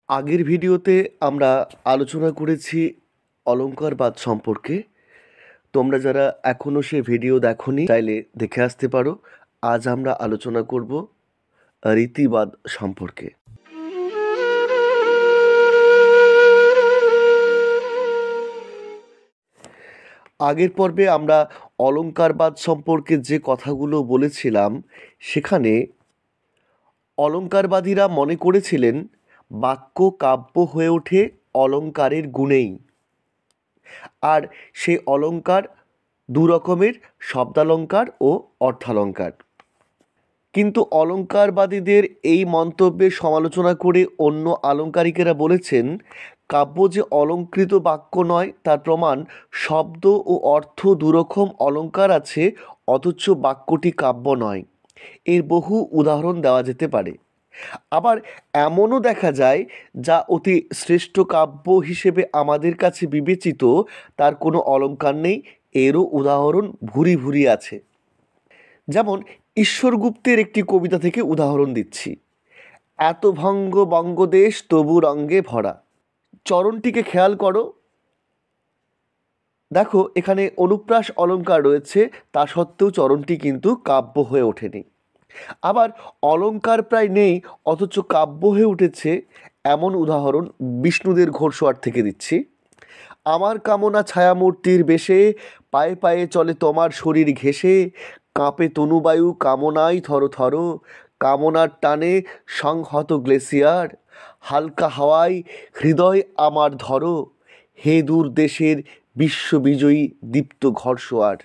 আগের ভিডিওতে আমরা আলোচনা করেছি অলংকারবাদ সম্পর্কে। তোমরা যারা এখনও সে ভিডিও দেখোনি চাইলে দেখে আসতে পারো। আজ আমরা আলোচনা করব রীতিবাদ সম্পর্কে। আগের পর্বে আমরা অলংকারবাদ সম্পর্কে যে কথাগুলো বলেছিলাম, সেখানে অলংকারবাদীরা মনে করেছিলেন বাক্য কাব্য হয়ে ওঠে অলংকারের গুণেই। আর সেই অলংকার দু রকমের, শব্দালংকার ও অর্থালংকার। কিন্তু অলংকারবাদীদের এই মন্তব্যের সমালোচনা করে অন্য আলংকারিকেরা বলেছেন, কাব্য যে অলংকৃত বাক্য নয় তার প্রমাণ শব্দ ও অর্থ দুরকম অলংকার আছে, অথচ বাক্যটি কাব্য নয়। এর বহু উদাহরণ দেওয়া যেতে পারে। আবার এমনও দেখা যায় যা অতি শ্রেষ্ঠ কাব্য হিসেবে আমাদের কাছে বিবেচিত, তার কোনো অলংকার নেই। এরও উদাহরণ ভুরি ভুরি আছে। যেমন ঈশ্বরগুপ্তের একটি কবিতা থেকে উদাহরণ দিচ্ছি। এত ভঙ্গ বঙ্গদেশ তবু রঙ্গে ভরা। চরণটিকে খেয়াল করো, দেখো এখানে অনুপ্রাস অলংকার রয়েছে, তা সত্ত্বেও চরণটি কিন্তু কাব্য হয়ে ওঠেনি। আবার অলংকার প্রায় নেই, অথচ কাব্য হয়ে উঠেছে, এমন উদাহরণ বিষ্ণুদের ঘোড়সওয়ার থেকে দিচ্ছি। আমার কামনা ছায়ামূর্তির বেশে, পায়ে পায়ে চলে তোমার শরীর ঘেঁষে, কাঁপে তনুবায়ু কামনায় থর থর, কামনার টানে সংহত গ্লেসিয়ার, হালকা হাওয়ায় হৃদয় আমার ধরো, হে দূর দেশের বিশ্ববিজয়ী দীপ্ত ঘোড়সওয়ার।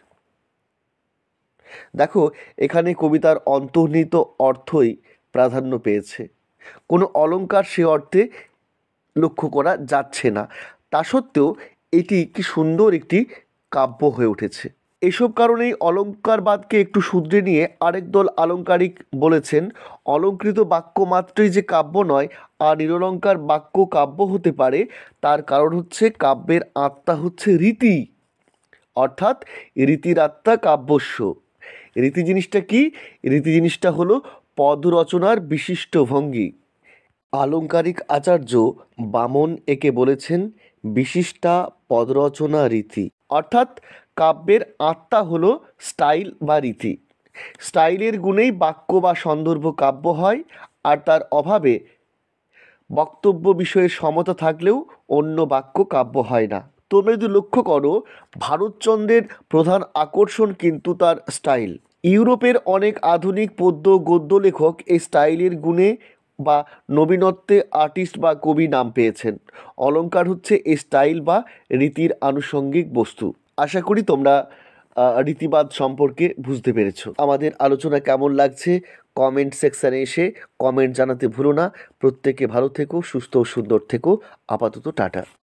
দেখো এখানে কবিতার অন্তর্নিহিত অর্থই প্রাধান্য পেয়েছে, কোনো অলংকার সে অর্থে লক্ষ্য করা যাচ্ছে না। তা সত্ত্বেও এটি কি সুন্দর একটি কাব্য হয়ে উঠেছে। এসব কারণেই অলংকারবাদকে একটু শুধরে নিয়ে আরেক দল আলংকারিক বলেছেন, অলংকৃত বাক্য মাত্রই যে কাব্য নয়, আর নিরলঙ্কার বাক্য কাব্য হতে পারে। তার কারণ হচ্ছে কাব্যের আত্মা হচ্ছে রীতি, অর্থাৎ রীতির আত্মা কাব্যস্য। রীতি জিনিসটা কি? রীতি জিনিসটা হলো পদ রচনার বিশিষ্ট ভঙ্গি। আলংকারিক আচার্য বামন একে বলেছেন বিশিষ্টা পদরচনা রীতি। অর্থাৎ কাব্যের আত্মা হলো স্টাইল বা রীতি। স্টাইলের গুণেই বাক্য বা সন্দর্ভ কাব্য হয়, আর তার অভাবে বক্তব্য বিষয়ে সমতা থাকলেও অন্য বাক্য কাব্য হয় না। তোমরা যদি লক্ষ্য করো, ভারতচন্দ্রের প্রধান আকর্ষণ কিন্তু তার স্টাইল। ইউরোপের অনেক আধুনিক পদ্য গদ্য লেখক এই স্টাইলের গুণে বা নবীনত্বে আর্টিস্ট বা কবি নাম পেয়েছেন। অলংকার হচ্ছে এই স্টাইল বা রীতির আনুষঙ্গিক বস্তু। আশা করি তোমরা রীতিবাদ সম্পর্কে বুঝতে পেরেছো। আমাদের আলোচনা কেমন লাগছে কমেন্ট সেকশানে এসে কমেন্ট জানাতে ভুলো না। প্রত্যেকে ভালো থেকো, সুস্থ ও সুন্দর থেকো। আপাতত টাটা।